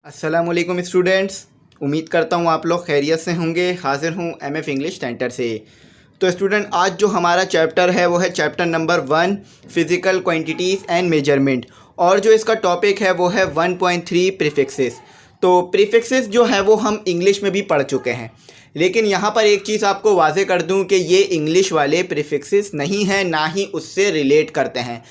अस्सलामुअलैकुम स्टूडेंट्स। उम्मीद करता हूँ आप लोग खैरियत से होंगे। हाज़िर हूँ एमएफ इंग्लिश सेंटर से। तो स्टूडेंट, आज जो हमारा चैप्टर है वो है chapter number 1 physical quantities and measurement, और जो इसका टॉपिक है वो है 1.3 प्रीफिक्सेस। तो प्रीफिक्सेस जो है वो हम इंग्लिश में भी पढ़ चुके हैं, लेकिन यहाँ पर एक चीज़ आपको वाज़े कर दूँ कि ये इंग्लिश वाले प्रीफिक्सेस नहीं हैं, ना ही उससे रिलेट करते हैं।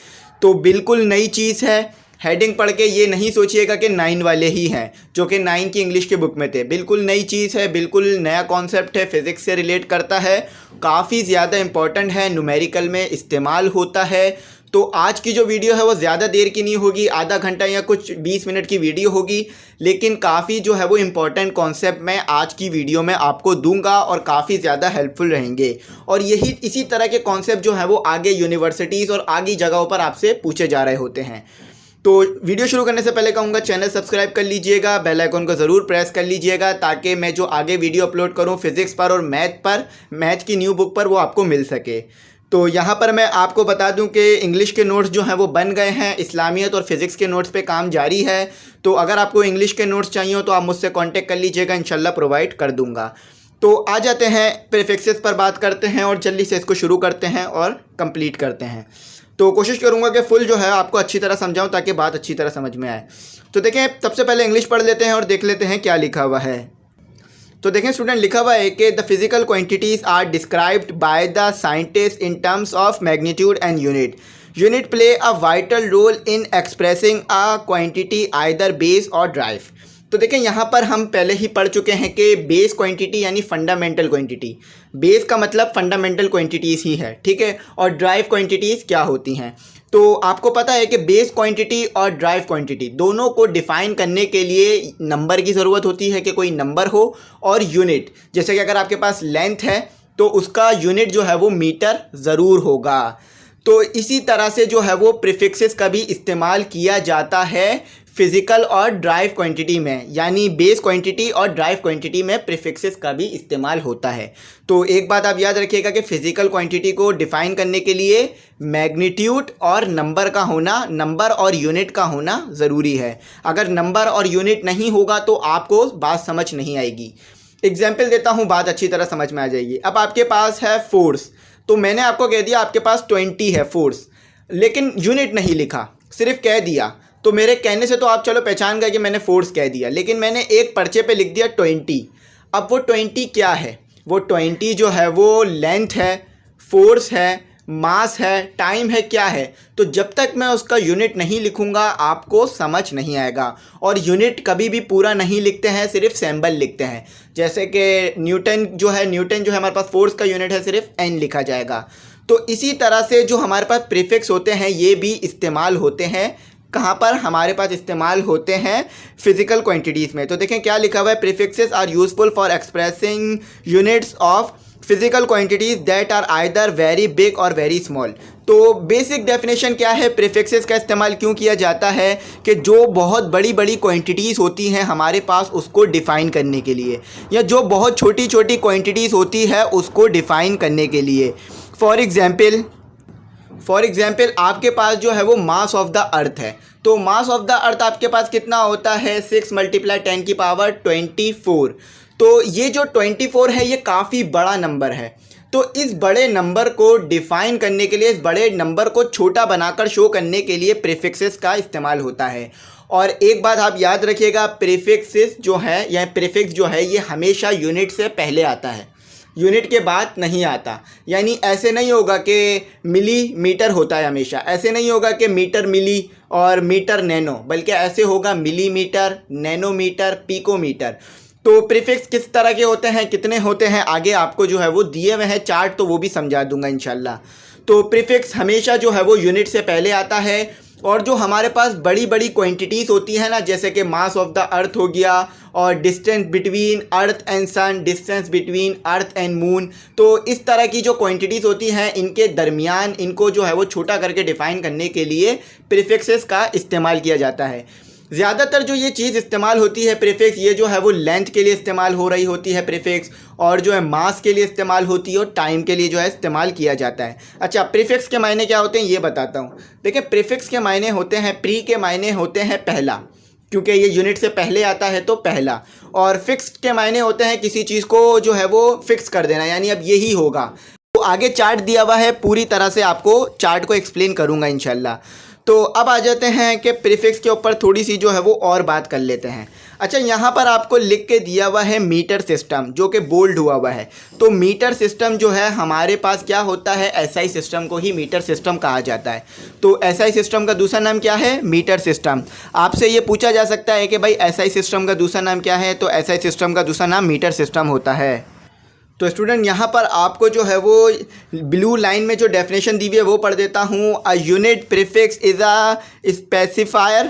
तो बिल्कुल नई चीज़ है। हेडिंग पढ़ के ये नहीं सोचिएगा कि 9 वाले ही हैं जो कि 9 की इंग्लिश के बुक में थे। बिल्कुल नई चीज़ है, बिल्कुल नया कॉन्सेप्ट है, फिज़िक्स से रिलेट करता है, काफ़ी ज़्यादा इम्पॉर्टेंट है, न्यूमेरिकल में इस्तेमाल होता है। तो आज की जो वीडियो है वो ज़्यादा देर की नहीं होगी, आधा घंटा या कुछ 20 मिनट की वीडियो होगी, लेकिन काफ़ी जो है वो इम्पॉर्टेंट कॉन्सेप्ट मैं आज की वीडियो में आपको दूंगा और काफ़ी ज़्यादा हेल्पफुल रहेंगे। और यही इसी तरह के कॉन्सेप्ट जो है वो आगे यूनिवर्सिटीज़ और आगे जगहों पर आपसे पूछे जा रहे होते हैं। तो वीडियो शुरू करने से पहले कहूँगा चैनल सब्सक्राइब कर लीजिएगा, बेल आइकन को ज़रूर प्रेस कर लीजिएगा, ताकि मैं जो आगे वीडियो अपलोड करूँ फिज़िक्स पर और मैथ की न्यू बुक पर वो आपको मिल सके। तो यहाँ पर मैं आपको बता दूं कि इंग्लिश के नोट्स जो हैं वो बन गए हैं, इस्लामियत और फिज़िक्स के नोट्स पे काम जारी है। तो अगर आपको इंग्लिश के नोट्स चाहिए हो तो आप मुझसे कांटेक्ट कर लीजिएगा, इंशाल्लाह प्रोवाइड कर दूंगा। तो आ जाते हैं प्रीफिक्सेस पर बात करते हैं और जल्दी से इसको शुरू करते हैं और कंप्लीट करते हैं। तो कोशिश करूंगा कि फुल जो है आपको अच्छी तरह समझाऊं ताकि बात अच्छी तरह समझ में आए। तो देखें, सबसे पहले इंग्लिश पढ़ लेते हैं और देख लेते हैं क्या लिखा हुआ है। तो देखें स्टूडेंट, लिखा हुआ है कि the physical quantities are described by the scientist in terms of magnitude and unit. Unit play a vital role in expressing a quantity either base or drive. तो देखें, यहाँ पर हम पहले ही पढ़ चुके हैं कि बेस क्वांटिटी यानी फंडामेंटल क्वांटिटी, बेस का मतलब फंडामेंटल क्वांटिटीज़ ही है, ठीक है। और ड्राइव क्वांटिटीज़ क्या होती हैं? तो आपको पता है कि बेस क्वांटिटी और ड्राइव क्वांटिटी दोनों को डिफ़ाइन करने के लिए नंबर की ज़रूरत होती है कि कोई नंबर हो, और यूनिट, जैसे कि अगर आपके पास लेंथ है तो उसका यूनिट जो है वो मीटर ज़रूर होगा। तो इसी तरह से जो है वो प्रीफिक्सेस का भी इस्तेमाल किया जाता है फिज़िकल और ड्राइव क्वांटिटी में, यानी बेस क्वांटिटी और ड्राइव क्वांटिटी में प्रीफिक्सेस का भी इस्तेमाल होता है। तो एक बात आप याद रखिएगा कि फ़िज़िकल क्वांटिटी को डिफ़ाइन करने के लिए मैग्नीट्यूड और नंबर का होना, नंबर और यूनिट का होना ज़रूरी है। अगर नंबर और यूनिट नहीं होगा तो आपको बात समझ नहीं आएगी। एग्जाम्पल देता हूँ, बात अच्छी तरह समझ में आ जाएगी। अब आपके पास है फोर्स, तो मैंने आपको कह दिया आपके पास 20 है फोर्स, लेकिन यूनिट नहीं लिखा, सिर्फ कह दिया। तो मेरे कहने से तो आप चलो पहचान गए कि मैंने फोर्स कह दिया, लेकिन मैंने एक पर्चे पे लिख दिया 20। अब वो 20 क्या है? वो 20 जो है वो लेंथ है, फोर्स है, मास है, टाइम है, क्या है? तो जब तक मैं उसका यूनिट नहीं लिखूंगा आपको समझ नहीं आएगा। और यूनिट कभी भी पूरा नहीं लिखते हैं, सिर्फ सिंबल लिखते हैं। जैसे कि न्यूटन जो है हमारे पास फोर्स का यूनिट है, सिर्फ एन लिखा जाएगा। तो इसी तरह से जो हमारे पास प्रीफिक्स होते हैं ये भी इस्तेमाल होते हैं। कहाँ पर हमारे पास इस्तेमाल होते हैं? फिजिकल क्वांटिटीज़ में। तो देखें क्या लिखा हुआ है, prefixes are useful for expressing units of physical quantities that are either very big or very small. तो बेसिक डेफिनेशन क्या है, प्रीफिक्सेस का इस्तेमाल क्यों किया जाता है? कि जो बहुत बड़ी बड़ी क्वांटिटीज़ होती हैं हमारे पास उसको डिफ़ाइन करने के लिए, या जो बहुत छोटी छोटी क्वांटिटीज़ होती है उसको डिफ़ाइन करने के लिए। फॉर एग्जाम्पल आपके पास जो है वो मास ऑफ द अर्थ है। तो मास ऑफ द अर्थ आपके पास कितना होता है? 6 × 10⁻24। तो ये जो 24 है ये काफ़ी बड़ा नंबर है। तो इस बड़े नंबर को डिफ़ाइन करने के लिए, इस बड़े नंबर को छोटा बनाकर शो करने के लिए प्रीफिक्सेस का इस्तेमाल होता है। और एक बात आप याद रखिएगा, प्रीफिक्सेस जो है या प्रीफिक्स जो है ये हमेशा यूनिट से पहले आता है, यूनिट के बाद नहीं आता। यानी ऐसे नहीं होगा कि मिलीमीटर होता है हमेशा, ऐसे नहीं होगा कि मीटर मिली और मीटर नैनो, बल्कि ऐसे होगा मिलीमीटर, नैनोमीटर, पिकोमीटर। तो प्रीफिक्स किस तरह के होते हैं, कितने होते हैं, आगे आपको जो है वो दिए हुए हैं चार्ट, तो वो भी समझा दूंगा इंशाल्लाह। तो प्रीफिक्स हमेशा जो है वो यूनिट से पहले आता है। और जो हमारे पास बड़ी बड़ी क्वांटिटीज़ होती हैं ना, जैसे कि मास ऑफ द अर्थ हो गया, और distance between earth and sun, distance between earth and moon, तो इस तरह की जो क्वांटिटीज़ होती हैं इनके दरमियान इनको जो है वो छोटा करके डिफ़ाइन करने के लिए प्रीफिक्सेस का इस्तेमाल किया जाता है। ज़्यादातर जो ये चीज़ इस्तेमाल होती है प्रीफिक्स, ये जो है वो लेंथ के लिए इस्तेमाल हो रही होती है प्रीफिक्स, और जो है मास के लिए इस्तेमाल होती है, और टाइम के लिए जो है इस्तेमाल किया जाता है। अच्छा, प्रीफिक्स के मायने क्या होते हैं ये बताता हूँ। देखिए, प्रीफिक्स के मायने होते हैं, प्री के मायने होते हैं पहला, क्योंकि ये यूनिट से पहले आता है तो पहला। और फिक्स्ड के मायने होते हैं किसी चीज़ को जो है वो फिक्स कर देना, यानी अब यही होगा। तो आगे चार्ट दिया हुआ है, पूरी तरह से आपको चार्ट को एक्सप्लेन करूँगा इंशाल्लाह। तो अब आ जाते हैं कि प्रीफिक्स के ऊपर थोड़ी सी जो है वो और बात कर लेते हैं। अच्छा, यहाँ पर आपको लिख के दिया हुआ है मीटर सिस्टम, जो कि बोल्ड हुआ हुआ है। तो मीटर सिस्टम जो है हमारे पास क्या होता है, एसआई सिस्टम को ही मीटर सिस्टम कहा जाता है। तो एसआई सिस्टम का दूसरा नाम क्या है, मीटर सिस्टम। आपसे ये पूछा जा सकता है कि भाई एसआई सिस्टम का दूसरा नाम क्या है, तो एसआई सिस्टम का दूसरा नाम मीटर सिस्टम होता है। तो स्टूडेंट यहाँ पर आपको जो है वो ब्लू लाइन में जो डेफिनेशन दी हुई है वो पढ़ देता हूँ। A unit prefix is a specifier,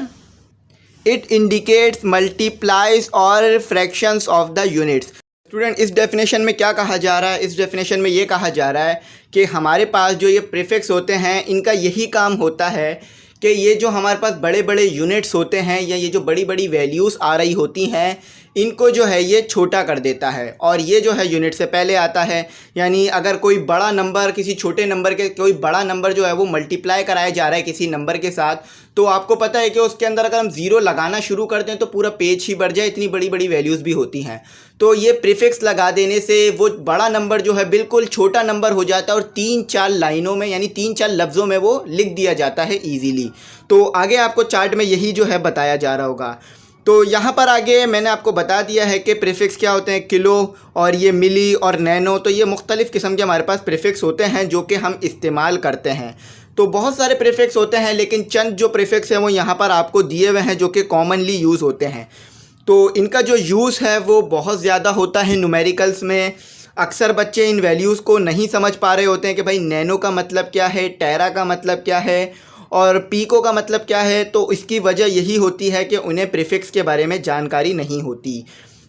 it indicates multiplies और fractions of the units. Student इस डेफिनेशन में क्या कहा जा रहा है, इस डेफिनेशन में ये कहा जा रहा है कि हमारे पास जो ये प्रीफिक्स होते हैं इनका यही काम होता है कि ये जो हमारे पास बड़े बड़े यूनिट्स होते हैं या ये जो बड़ी बड़ी वैल्यूज़ आ रही होती हैं इनको जो है ये छोटा कर देता है। और ये जो है यूनिट से पहले आता है, यानी अगर कोई बड़ा नंबर किसी छोटे नंबर के, कोई बड़ा नंबर जो है वो मल्टीप्लाई कराया जा रहा है किसी नंबर के साथ, तो आपको पता है कि उसके अंदर अगर हम ज़ीरो लगाना शुरू कर दें तो पूरा पेज ही भर जाए, इतनी बड़ी बड़ी वैल्यूज़ भी होती हैं। तो ये प्रीफिक्स लगा देने से वो बड़ा नंबर जो है बिल्कुल छोटा नंबर हो जाता है और 3-4 लाइनों में यानी 3-4 लफ्ज़ों में वो लिख दिया जाता है ईजीली। तो आगे आपको चार्ट में यही जो है बताया जा रहा होगा। तो यहाँ पर आगे मैंने आपको बता दिया है कि प्रीफिक्स क्या होते हैं, किलो और ये मिली और नैनो। तो ये मुख्तलिफ़ किस्म के हमारे पास प्रीफिक्स होते हैं जो कि हम इस्तेमाल करते हैं। तो बहुत सारे प्रीफिक्स होते हैं, लेकिन चंद जो प्रीफिक्स हैं वो यहाँ पर आपको दिए हुए हैं जो कि कॉमनली यूज़ होते हैं। तो इनका जो यूज़ है वो बहुत ज़्यादा होता है न्यूमेरिकल्स में। अक्सर बच्चे इन वैल्यूज़ को नहीं समझ पा रहे होते हैं कि भाई नैनो का मतलब क्या है, टेरा का मतलब क्या है और पीको का मतलब क्या है। तो इसकी वजह यही होती है कि उन्हें प्रीफिक्स के बारे में जानकारी नहीं होती।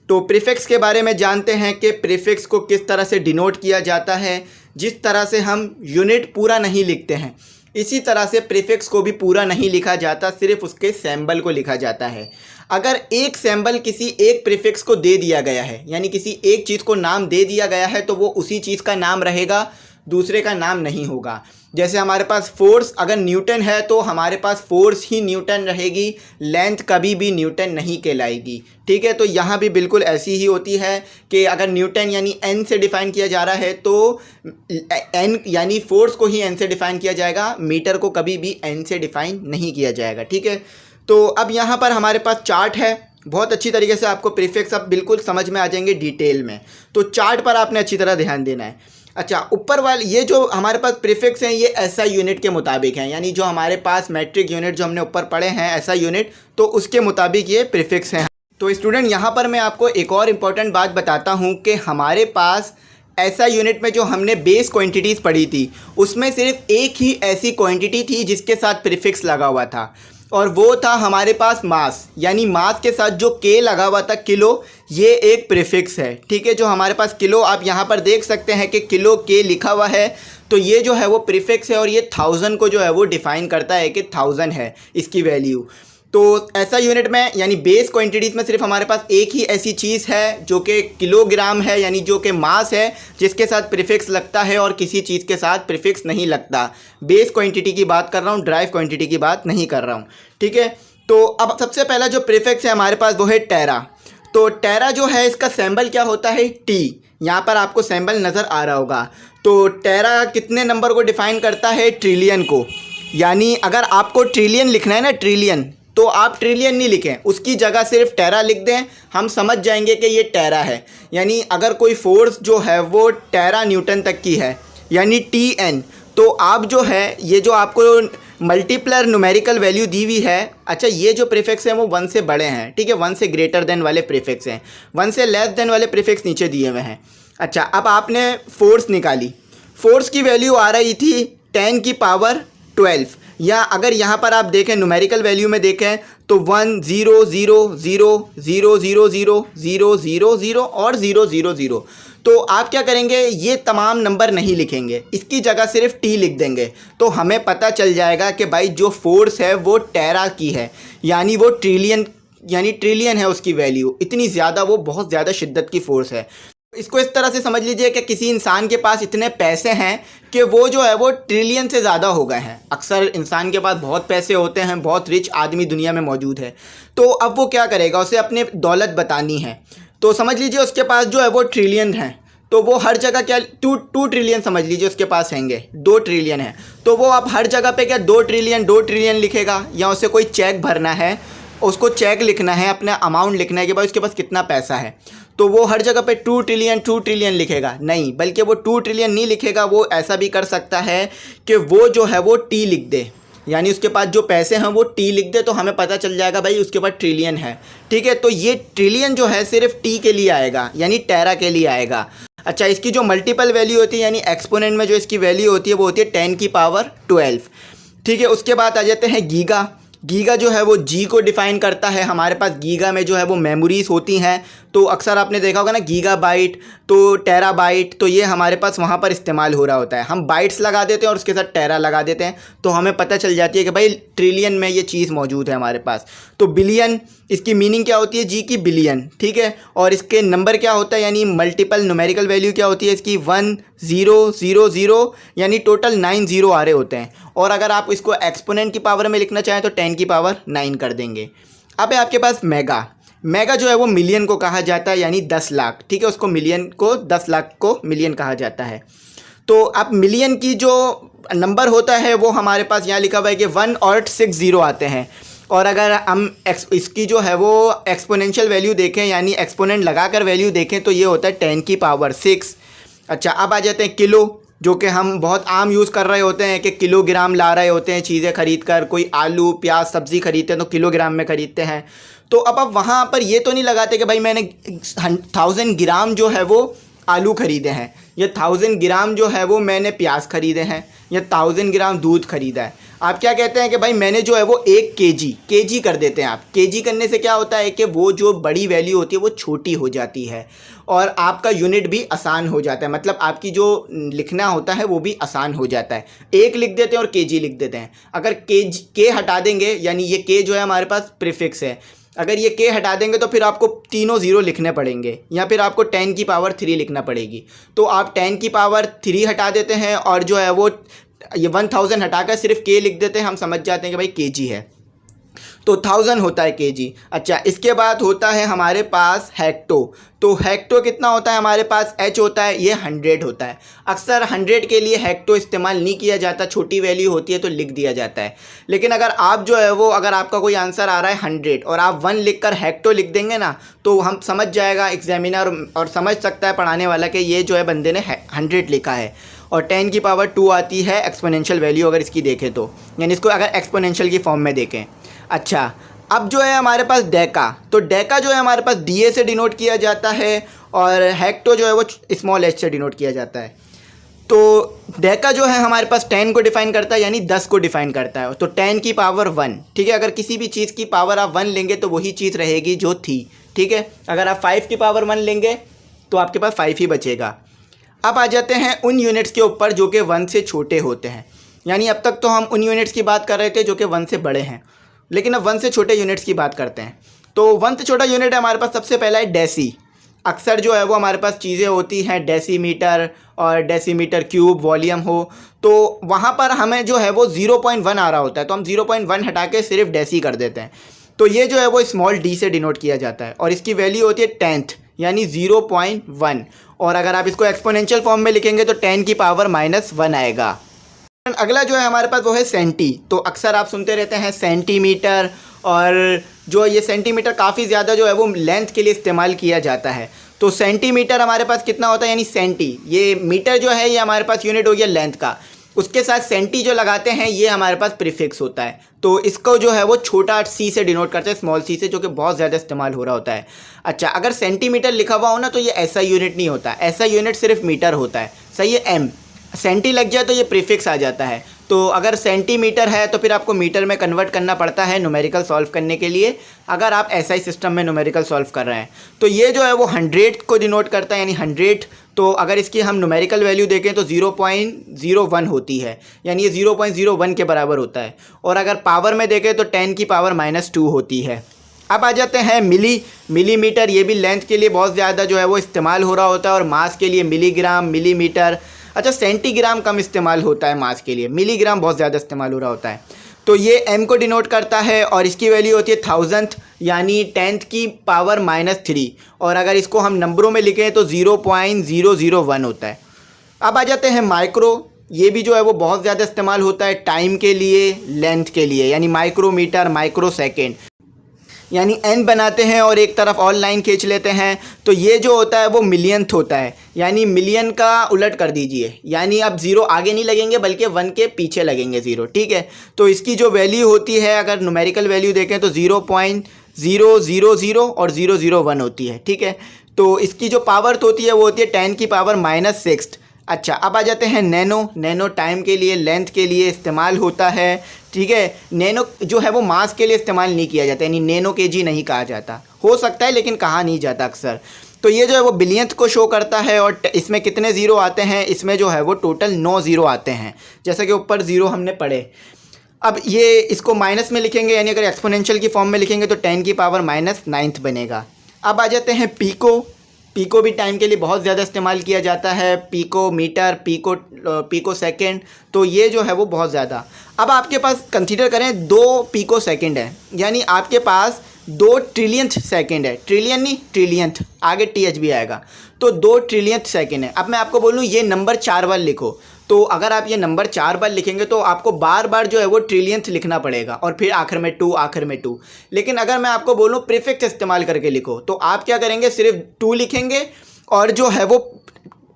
तो प्रीफिक्स के बारे में जानते हैं कि प्रीफिक्स को किस तरह से डिनोट किया जाता है। जिस तरह से हम यूनिट पूरा नहीं लिखते हैं इसी तरह से प्रीफिक्स को भी पूरा नहीं लिखा जाता, सिर्फ उसके सैम्बल को लिखा जाता है। अगर एक सैम्बल किसी एक प्रीफिक्स को दे दिया गया है, यानी किसी एक चीज़ को नाम दे दिया गया है, तो वो उसी चीज़ का नाम रहेगा, दूसरे का नाम नहीं होगा। जैसे हमारे पास फोर्स अगर न्यूटन है तो हमारे पास फोर्स ही न्यूटन रहेगी, लेंथ कभी भी न्यूटन नहीं कहलाएगी। ठीक है, तो यहाँ भी बिल्कुल ऐसी ही होती है कि अगर न्यूटन यानी एन से डिफ़ाइन किया जा रहा है तो एन यानी फोर्स को ही एन से डिफ़ाइन किया जाएगा, मीटर को कभी भी एन से डिफ़ाइन नहीं किया जाएगा। ठीक है, तो अब यहाँ पर हमारे पास चार्ट है, बहुत अच्छी तरीके से आपको प्रीफिक्स अब बिल्कुल समझ में आ जाएंगे डिटेल में। तो चार्ट पर आपने अच्छी तरह ध्यान देना है। अच्छा, ऊपर वाले ये जो हमारे पास प्रीफिक्स हैं ये एसआई यूनिट के मुताबिक हैं, यानी जो हमारे पास मैट्रिक यूनिट जो हमने ऊपर पढ़े हैं एसआई यूनिट, तो उसके मुताबिक ये प्रीफिक्स हैं। तो स्टूडेंट यहाँ पर मैं आपको एक और इम्पॉर्टेंट बात बताता हूँ कि हमारे पास एसआई यूनिट में जो हमने बेस क्वांटिटीज़ पढ़ी थी उसमें सिर्फ एक ही ऐसी क्वांटिटी थी जिसके साथ प्रीफिक्स लगा हुआ था, और वो था हमारे पास मास। यानी मास के साथ जो के लगा हुआ था किलो, ये एक प्रीफिक्स है। ठीक है, जो हमारे पास किलो आप यहाँ पर देख सकते हैं कि किलो के लिखा हुआ है, तो ये जो है वो प्रीफिक्स है और ये 1000 को जो है वो डिफ़ाइन करता है कि 1000 है इसकी वैल्यू। तो ऐसा यूनिट में यानी बेस क्वांटिटीज़ में सिर्फ हमारे पास एक ही ऐसी चीज़ है जो कि किलोग्राम है, यानी जो कि मास है, जिसके साथ प्रीफिक्स लगता है और किसी चीज़ के साथ प्रीफिक्स नहीं लगता। बेस क्वांटिटी की बात कर रहा हूँ, ड्राइव क्वांटिटी की बात नहीं कर रहा हूँ। ठीक है, तो अब सबसे पहला जो प्रीफिक्स है हमारे पास वो है टेरा। तो टेरा जो है इसका सिंबल क्या होता है, टी। यहाँ पर आपको सिंबल नज़र आ रहा होगा। तो टेरा कितने नंबर को डिफ़ाइन करता है, ट्रिलियन को। यानी अगर आपको ट्रिलियन लिखना है ना, ट्रिलियन, तो आप ट्रिलियन नहीं लिखें, उसकी जगह सिर्फ टेरा लिख दें, हम समझ जाएंगे कि ये टेरा है। यानी अगर कोई फोर्स जो है वो टेरा न्यूटन तक की है यानी TN, तो आप जो है ये जो आपको मल्टीप्लर न्यूमेरिकल वैल्यू दी हुई है, अच्छा ये जो प्रीफिक्स हैं वो 1 से बड़े हैं। ठीक है, 1 से ग्रेटर देन वाले प्रीफिक्स हैं, 1 से लेस देन वाले प्रीफिक्स नीचे दिए हुए हैं। अच्छा, अब आपने फोर्स निकाली, फोर्स की वैल्यू आ रही थी 10 की पावर 12, या अगर यहाँ पर आप देखें न्यूमेरिकल वैल्यू में देखें तो 1 0 0 0 0 0 0 0 0 0 और 0 0 0। तो आप क्या करेंगे, ये तमाम नंबर नहीं लिखेंगे, इसकी जगह सिर्फ टी लिख देंगे, तो हमें पता चल जाएगा कि भाई जो फोर्स है वो टेरा की है, यानी वो ट्रिलियन, यानी ट्रिलियन है उसकी वैल्यू, इतनी ज़्यादा, वो बहुत ज़्यादा शिद्दत की फ़ोर्स है। इसको इस तरह से समझ लीजिए कि किसी इंसान के पास इतने पैसे हैं कि वो जो है वो ट्रिलियन से ज़्यादा हो गए हैं। अक्सर इंसान के पास बहुत पैसे होते हैं, बहुत रिच आदमी दुनिया में मौजूद है, तो अब वो क्या करेगा, उसे अपनी दौलत बतानी है। तो समझ लीजिए उसके पास जो है वो ट्रिलियन है, तो वो हर जगह क्या टू ट्रिलियन समझ लीजिए उसके पास हैंगे, 2 ट्रिलियन है, तो वो अब हर जगह पे क्या 2 ट्रिलियन लिखेगा, या उसे कोई चेक भरना है, उसको चेक लिखना है, अपना अमाउंट लिखना है कि भाई उसके पास कितना पैसा है, तो वो हर जगह पे 2 ट्रिलियन लिखेगा? नहीं, बल्कि वो 2 ट्रिलियन नहीं लिखेगा, वो ऐसा भी कर सकता है कि वो जो है वो टी लिख दे, यानी उसके पास जो पैसे हैं वो टी लिख दे, तो हमें पता चल जाएगा भाई उसके पास ट्रिलियन है। ठीक है, तो ये ट्रिलियन जो है सिर्फ टी के लिए आएगा, यानी टेरा के लिए आएगा। अच्छा, इसकी जो मल्टीपल वैल्यू होती है, यानी एक्सपोनेंट में जो इसकी वैल्यू होती है वो होती है 10⁻12। ठीक है, उसके बाद आ जाते हैं गीगा। गीगा जो है वो जी को डिफ़ाइन करता है। हमारे पास गीगा में जो है वो मेमोरीज़ होती हैं, तो अक्सर आपने देखा होगा ना गीगा बाइट, तो टेरा बाइट, तो ये हमारे पास वहाँ पर इस्तेमाल हो रहा होता है। हम बाइट्स लगा देते हैं और उसके साथ टेरा लगा देते हैं, तो हमें पता चल जाती है कि भाई ट्रिलियन में ये चीज़ मौजूद है हमारे पास। तो बिलियन, इसकी मीनिंग क्या होती है, जी की बिलियन। ठीक है, और इसके नंबर क्या होता है, यानी मल्टीपल न्यूमेरिकल वैल्यू क्या होती है इसकी, 1 0 0 0, यानी टोटल 9 0 आ रहे होते हैं। और अगर आप इसको एक्सपोनेंट की पावर में लिखना चाहें तो 10⁻9 कर देंगे। अब है आपके पास मेगा। मेगा जो है वो मिलियन को कहा जाता है, यानी 10 लाख। ठीक है, उसको मिलियन को 10 लाख को मिलियन कहा जाता है। तो अब मिलियन की जो नंबर होता है वो हमारे पास यहाँ लिखा हुआ है कि 1 और 6 0 आते हैं। और अगर हम इसकी जो है वो एक्सपोनेंशियल वैल्यू देखें, यानी एक्सपोनेंट लगाकर वैल्यू देखें, तो ये होता है 10⁻6। अच्छा, अब आ जाते हैं किलो, जो कि हम बहुत आम यूज़ कर रहे होते हैं कि किलोग्राम ला रहे होते हैं चीज़ें ख़रीद कर। कोई आलू प्याज सब्ज़ी ख़रीदते हैं तो किलोग्राम में ख़रीदते हैं। तो अब आप वहाँ पर ये तो नहीं लगाते कि भाई मैंने 1000 ग्राम जो है वो आलू ख़रीदे हैं, या 1000 ग्राम जो है वो मैंने प्याज ख़रीदे हैं, या 1000 ग्राम दूध ख़रीदा है। आप क्या कहते हैं कि भाई मैंने जो है वो 1 केजी कर देते हैं आप। केजी करने से क्या होता है कि वो जो बड़ी वैल्यू होती है वो छोटी हो जाती है, और आपका यूनिट भी आसान हो जाता है, मतलब आपकी जो लिखना होता है वो भी आसान हो जाता है। 1 लिख देते हैं और केजी लिख देते हैं। अगर के हटा देंगे, यानी ये के जो है हमारे पास प्रीफिक्स है, अगर ये के हटा देंगे तो फिर आपको तीनों ज़ीरो लिखने पड़ेंगे, या फिर आपको 10⁻3 लिखना पड़ेगी। तो आप 10⁻3 हटा देते हैं और जो है वो ये 1000 हटाकर सिर्फ के लिख देते हैं, हम समझ जाते हैं कि भाई केजी है, तो 1000 होता है केजी। अच्छा, इसके बाद होता है हमारे पास हेक्टो। तो हेक्टो कितना होता है हमारे पास, एच होता है, ये 100 होता है। अक्सर 100 के लिए हेक्टो इस्तेमाल नहीं किया जाता, छोटी वैल्यू होती है तो लिख दिया जाता है। लेकिन अगर आप जो है वो, अगर आपका कोई आंसर आ रहा है 100 और आप 1 लिख कर हेक्टो लिख देंगे ना, तो हम समझ जाएगा एग्जामिनर, और समझ सकता है पढ़ाने वाला कि ये जो है बंदे ने 100 लिखा है। और 10⁻2 आती है एक्सपोनेंशियल वैल्यू अगर इसकी देखें तो, यानी इसको अगर एक्सपोनेंशियल की फॉर्म में देखें। अच्छा, अब जो है हमारे पास डेका, तो डेका जो है हमारे पास डीए से डिनोट किया जाता है, और हेक्टो जो है वो स्मॉल एच से डिनोट किया जाता है। तो डेका जो है हमारे पास 10 को डिफ़ाइन करता है, यानी 10 को डिफ़ाइन करता है, तो 10⁻1। ठीक है, अगर किसी भी चीज़ की पावर आप 1 लेंगे तो वही चीज़ रहेगी जो थी। ठीक है, अगर आप 5⁻1 लेंगे तो आपके पास 5 ही बचेगा। अब आ जाते हैं उन यूनिट्स के ऊपर जो कि 1 से छोटे होते हैं, यानी अब तक तो हम उन यूनिट्स की बात कर रहे थे जो कि 1 से बड़े हैं, लेकिन अब 1 से छोटे यूनिट्स की बात करते हैं। तो 1 से छोटा यूनिट है हमारे पास, सबसे पहला है डेसी। अक्सर जो है वो हमारे पास चीज़ें होती हैं डेसीमीटर और डेसीमीटर क्यूब वॉल्यूम हो, तो वहाँ पर हमें जो है वो 0.1 आ रहा होता है, तो हम 0.1 हटा के सिर्फ डेसी कर देते हैं। तो ये जो है वो स्मॉल डी से डिनोट किया जाता है, और इसकी वैल्यू होती है 10th, यानी 0.1। और अगर आप इसको एक्सपोनेंशियल फॉर्म में लिखेंगे तो 10⁻1 आएगा। अगला जो है हमारे पास वो है सेंटी। तो अक्सर आप सुनते रहते हैं सेंटीमीटर, और जो ये सेंटीमीटर काफ़ी ज़्यादा जो है वो लेंथ के लिए इस्तेमाल किया जाता है। तो सेंटीमीटर हमारे पास कितना होता है, यानी सेंटी, ये मीटर जो है ये हमारे पास यूनिट हो गया लेंथ का, उसके साथ सेंटी जो लगाते हैं ये हमारे पास प्रीफिक्स होता है। तो इसको जो है वो छोटा सी से डिनोट करते हैं, स्मॉल सी से, जो कि बहुत ज़्यादा इस्तेमाल हो रहा होता है। अच्छा, अगर सेंटीमीटर लिखा हुआ हो ना तो ये ऐसा यूनिट नहीं होता, ऐसा यूनिट सिर्फ मीटर होता है। सही है, एम। सेंटी लग जाए तो ये प्रीफिक्स आ जाता है। तो अगर सेंटीमीटर है तो फिर आपको मीटर में कन्वर्ट करना पड़ता है न्यूमेरिकल सॉल्व करने के लिए, अगर आप एसआई सिस्टम में न्यूमेरिकल सॉल्व कर रहे हैं। तो ये जो है वो 100 को डिनोट करता है, यानी 100। तो अगर इसकी हम न्यूमेरिकल वैल्यू देखें तो 0.01 होती है, यानी ये 0.01 के बराबर होता है। और अगर पावर में देखें तो 10⁻2 होती है। अब आ जाते हैं मिलीमीटर। ये भी लेंथ के लिए बहुत ज़्यादा जो है वो इस्तेमाल हो रहा होता है, और मास के लिए मिलीग्राम, मिलीमीटर। अच्छा, सेंटीग्राम कम इस्तेमाल होता है मास के लिए, मिलीग्राम बहुत ज़्यादा इस्तेमाल हो रहा होता है। तो ये एम को डिनोट करता है और इसकी वैल्यू होती है 1000th यानी 10th की पावर -3, और अगर इसको हम नंबरों में लिखें तो 0.001 होता है। अब आ जाते हैं माइक्रो। ये भी जो है वो बहुत ज़्यादा इस्तेमाल होता है टाइम के लिए, लेंथ के लिए, यानी माइक्रोमीटर, माइक्रो सेकेंड, यानी n बनाते हैं और एक तरफ और लाइन खींच लेते हैं, तो ये जो होता है वो मिलियंथ होता है, यानी मिलियन का उलट कर दीजिए, यानी अब ज़ीरो आगे नहीं लगेंगे बल्कि 1 के पीछे लगेंगे ज़ीरो, ठीक है। तो इसकी जो वैल्यू होती है, अगर न्यूमेरिकल वैल्यू देखें तो 0.000 और 001 होती है, ठीक है। तो इसकी जो पावर होती है वो होती है 10 की पावर -6। अच्छा, अब आ जाते हैं नैनो टाइम के लिए, लेंथ के लिए इस्तेमाल होता है, ठीक है। नैनो जो है वो मास के लिए इस्तेमाल नहीं किया जाता, यानी नैनो केजी नहीं कहा जाता, हो सकता है लेकिन कहा नहीं जाता अक्सर। तो ये जो है वो बिलियंथ को शो करता है, और इसमें कितने ज़ीरो आते हैं, इसमें जो है वो टोटल 9 ज़ीरो आते हैं, जैसा कि ऊपर ज़ीरो हमने पढ़े। अब ये इसको माइनस में लिखेंगे, यानी अगर एक्सपोनेंशियल की फॉर्म में लिखेंगे तो 10 की पावर -9 बनेगा। अब आ जाते हैं पीको भी टाइम के लिए बहुत ज़्यादा इस्तेमाल किया जाता है, पीको मीटर, पीको सेकेंड, तो ये जो है वो बहुत ज़्यादा। अब आपके पास कंसीडर करें 2 पीको सेकेंड है, यानी आपके पास 2 ट्रिलियंथ सेकेंड है, ट्रिलियन नहीं ट्रिलियंथ, आगे TH भी आएगा, तो 2 ट्रिलियंथ सेकेंड है। अब मैं आपको बोलूँ ये नंबर 4 बार लिखो, तो अगर आप ये नंबर 4 बार लिखेंगे तो आपको बार बार जो है वो ट्रिलियंथ लिखना पड़ेगा, और फिर आखिर में 2, आखिर में 2। लेकिन अगर मैं आपको बोलूँ प्रीफिक्स इस्तेमाल करके लिखो, तो आप क्या करेंगे, सिर्फ 2 लिखेंगे और जो है वो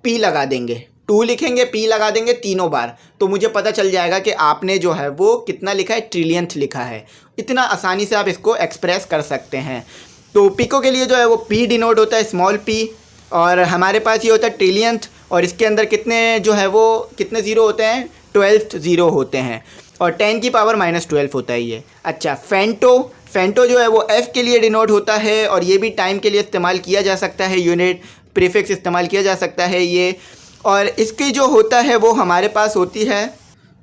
P लगा देंगे, 2 लिखेंगे, P लगा देंगे तीनों बार, तो मुझे पता चल जाएगा कि आपने जो है वो कितना लिखा है, ट्रिलियंथ लिखा है। इतना आसानी से आप इसको एक्सप्रेस कर सकते हैं। तो पिको के लिए जो है वो P डिनोट होता है स्मॉल p, और हमारे पास ये होता है ट्रिलियंथ, और इसके अंदर कितने जो है वो कितने ज़ीरो होते हैं, 12 ज़ीरो होते हैं, और 10 की पावर -12 होता है ये। अच्छा, फेंटो जो है वो F के लिए डिनोट होता है, और ये भी टाइम के लिए इस्तेमाल किया जा सकता है, यूनिट प्रीफिक्स इस्तेमाल किया जा सकता है ये। और इसकी जो होता है वो हमारे पास होती है,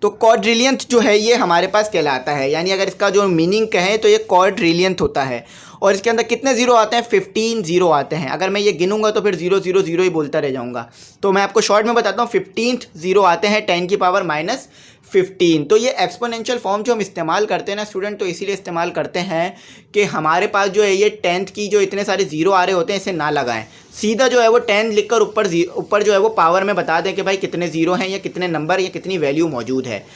तो क्वाड्रिलियंथ जो है ये हमारे पास कहलाता है, यानी अगर इसका जो मीनिंग कहें तो ये क्वाड्रिलियंथ होता है, और इसके अंदर कितने ज़ीरो आते हैं, 15 ज़ीरो आते हैं। अगर मैं ये गिनूंगा तो फिर 0 0 0 ही बोलता रह जाऊंगा, तो मैं आपको शॉर्ट में बताता हूँ, 15 ज़ीरो आते हैं 10 की पावर -15। तो ये एक्सपोनेंशियल फॉर्म जो हम इस्तेमाल करते हैं ना स्टूडेंट, तो इसीलिए इस्तेमाल करते हैं कि हमारे पास जो है ये 10th की जो इतने सारे ज़ीरो आ रहे होते हैं इसे ना लगाएं, सीधा जो है वो 10 लिखकर ऊपर जो है वो पावर में बता दें कि भाई कितने ज़ीरो हैं या कितने नंबर या कितनी वैल्यू मौजूद है।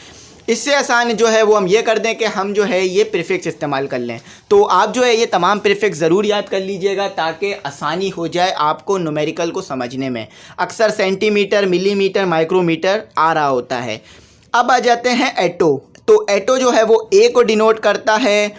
इससे आसान जो है वो हम ये कर दें कि हम जो है ये प्रीफिक्स इस्तेमाल कर लें। तो आप जो है ये तमाम प्रीफिक्स ज़रूर याद कर लीजिएगा ताकि आसानी हो जाए आपको न्यूमेरिकल को समझने में। अक्सर सेंटीमीटर, मिलीमीटर, माइक्रोमीटर आ रहा होता है। अब आ जाते हैं एटो। तो एटो जो है वो ए को डिनोट करता है,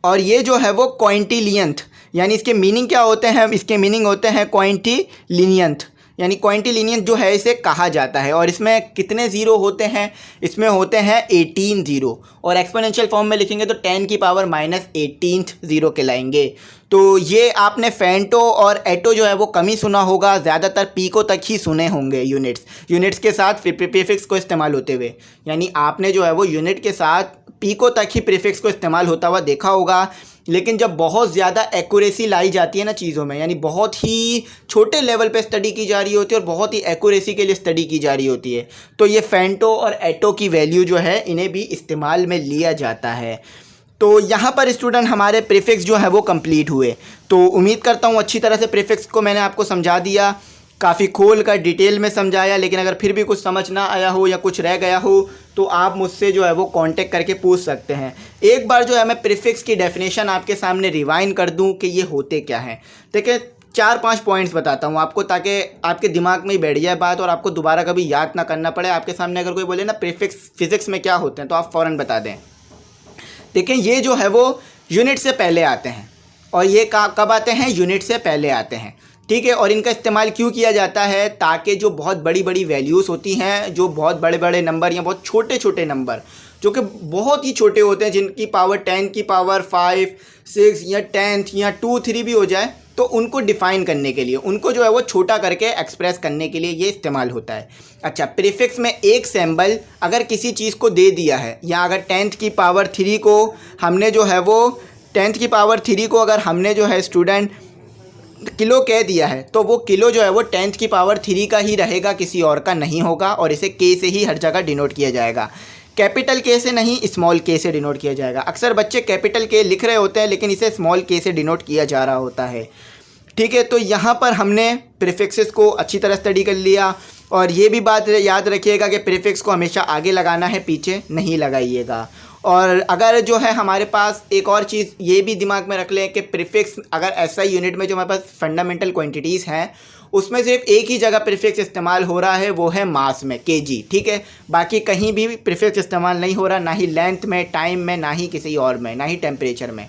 और ये जो है वो क्वांटिलियंथ, यानी इसके मीनिंग क्या होते हैं, इसके मीनिंग होते हैं क्वांटिलियंथ, यानी क्वांटिलियंथ जो है इसे कहा जाता है। और इसमें कितने ज़ीरो होते हैं, इसमें होते हैं 18 ज़ीरो, और एक्सपोनेंशियल फॉर्म में लिखेंगे तो 10 की पावर -18 ज़ीरो कहलाएंगे। तो ये आपने फेंटो और एटो जो है वो कम ही सुना होगा, ज़्यादातर पीको तक ही सुने होंगे यूनिट्स के साथ प्रीफिक्स को इस्तेमाल होते हुए, यानी आपने जो है वो यूनिट के साथ पीको तक ही प्रीफिक्स को इस्तेमाल होता हुआ देखा होगा। लेकिन जब बहुत ज़्यादा एक्यूरेसी लाई जाती है ना चीज़ों में, यानी बहुत ही छोटे लेवल पे स्टडी की जा रही होती है और बहुत ही एक्यूरेसी के लिए स्टडी की जा रही होती है, तो ये फेंटो और एटो की वैल्यू जो है इन्हें भी इस्तेमाल में लिया जाता है। तो यहाँ पर स्टूडेंट हमारे प्रीफिक्स जो है वो कंप्लीट हुए। तो उम्मीद करता हूँ अच्छी तरह से प्रीफिक्स को मैंने आपको समझा दिया, काफ़ी खोल कर डिटेल में समझाया। लेकिन अगर फिर भी कुछ समझ ना आया हो या कुछ रह गया हो तो आप मुझसे जो है वो कांटेक्ट करके पूछ सकते हैं। एक बार जो है मैं प्रीफिक्स की डेफिनेशन आपके सामने रिवाइंड कर दूं कि ये होते क्या हैं। देखिए 4-5 पॉइंट्स बताता हूँ आपको ताकि आपके दिमाग में ही बैठ जाए बात और आपको दोबारा कभी याद ना करना पड़े। आपके सामने अगर कोई बोले ना प्रीफिक्स फिज़िक्स में क्या होते हैं तो आप फ़ौरन बता दें। देखिए ये जो है वो यूनिट से पहले आते हैं, और ये कब आते हैं, यूनिट से पहले आते हैं, ठीक है। और इनका इस्तेमाल क्यों किया जाता है, ताकि जो बहुत बड़ी बड़ी वैल्यूज़ होती हैं, जो बहुत बड़े बड़े नंबर या बहुत छोटे छोटे नंबर जो कि बहुत ही छोटे होते हैं, जिनकी पावर 10 की पावर 5, 6 या 10th या 2, 3 भी हो जाए, तो उनको डिफ़ाइन करने के लिए, उनको जो है वो छोटा करके एक्सप्रेस करने के लिए ये इस्तेमाल होता है। अच्छा, प्रीफिक्स में एक सिंबल अगर किसी चीज़ को दे दिया है, या अगर 10th की पावर 3 को हमने जो है वो 10th की पावर 3 को अगर हमने जो है स्टूडेंट किलो कह दिया है, तो वो किलो जो है वो 10th की पावर 3 का ही रहेगा, किसी और का नहीं होगा, और इसे के से ही हर जगह डिनोट किया जाएगा। कैपिटल के से नहीं, स्मॉल के से डिनोट किया जाएगा। अक्सर बच्चे कैपिटल के लिख रहे होते हैं लेकिन इसे स्मॉल के से डिनोट किया जा रहा होता है। ठीक है, तो यहाँ पर हमने प्रीफिक्सेस को अच्छी तरह स्टडी कर लिया, और ये भी बात याद रखिएगा कि प्रीफिक्स को हमेशा आगे लगाना है, पीछे नहीं लगाइएगा। और अगर जो है हमारे पास एक और चीज़ ये भी दिमाग में रख लें कि प्रीफिक्स अगर एसआई यूनिट में जो हमारे पास फंडामेंटल क्वांटिटीज़ हैं उसमें सिर्फ एक ही जगह प्रीफिक्स इस्तेमाल हो रहा है, वो है मास में, केजी। ठीक है, बाकी कहीं भी प्रीफिक्स इस्तेमाल नहीं हो रहा, ना ही लेंथ में, टाइम में, ना ही किसी और में, ना ही टेम्परेचर में।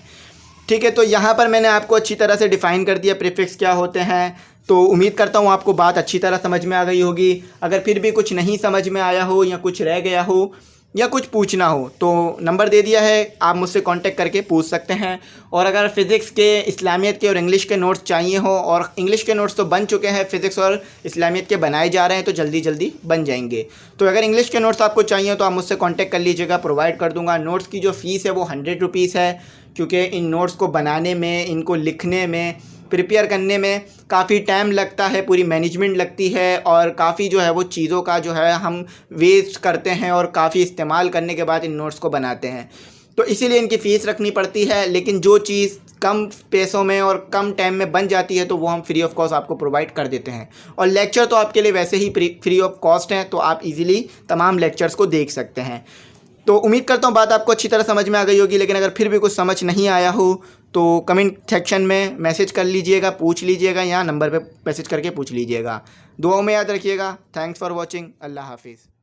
ठीक है, तो यहाँ पर मैंने आपको अच्छी तरह से डिफ़ाइन कर दिया प्रीफिक्स क्या होते हैं। तो उम्मीद करता हूँ आपको बात अच्छी तरह समझ में आ गई होगी। अगर फिर भी कुछ नहीं समझ में आया हो, या कुछ रह गया हो, या कुछ पूछना हो, तो नंबर दे दिया है, आप मुझसे कांटेक्ट करके पूछ सकते हैं। और अगर फ़िज़िक्स के, इस्लामियत के और इंग्लिश के नोट्स चाहिए हो, और इंग्लिश के नोट्स तो बन चुके हैं, फ़िज़िक्स और इस्लामियत के बनाए जा रहे हैं, तो जल्दी जल्दी बन जाएंगे। तो अगर इंग्लिश के नोट्स आपको चाहिए तो आप मुझसे कांटेक्ट कर लीजिएगा, प्रोवाइड कर दूंगा। नोट्स की जो फ़ीस है वो 100 रुपीज़ है, क्योंकि इन नोट्स को बनाने में, इनको लिखने में, प्रिपेयर करने में काफ़ी टाइम लगता है, पूरी मैनेजमेंट लगती है, और काफ़ी जो है वो चीज़ों का जो है हम वेस्ट करते हैं, और काफ़ी इस्तेमाल करने के बाद इन नोट्स को बनाते हैं, तो इसीलिए इनकी फ़ीस रखनी पड़ती है। लेकिन जो चीज़ कम पैसों में और कम टाइम में बन जाती है तो वो हम फ्री ऑफ कॉस्ट आपको प्रोवाइड कर देते हैं। और लेक्चर तो आपके लिए वैसे ही फ्री ऑफ कॉस्ट हैं, तो आप इजीली तमाम लेक्चर्स को देख सकते हैं। तो उम्मीद करता हूँ बात आपको अच्छी तरह समझ में आ गई होगी। लेकिन अगर फिर भी कुछ समझ नहीं आया हो तो कमेंट सेक्शन में मैसेज कर लीजिएगा, पूछ लीजिएगा, या नंबर पे मैसेज करके पूछ लीजिएगा। दुआओं में याद रखिएगा। Thanks for watching. अल्लाह हाफिज़।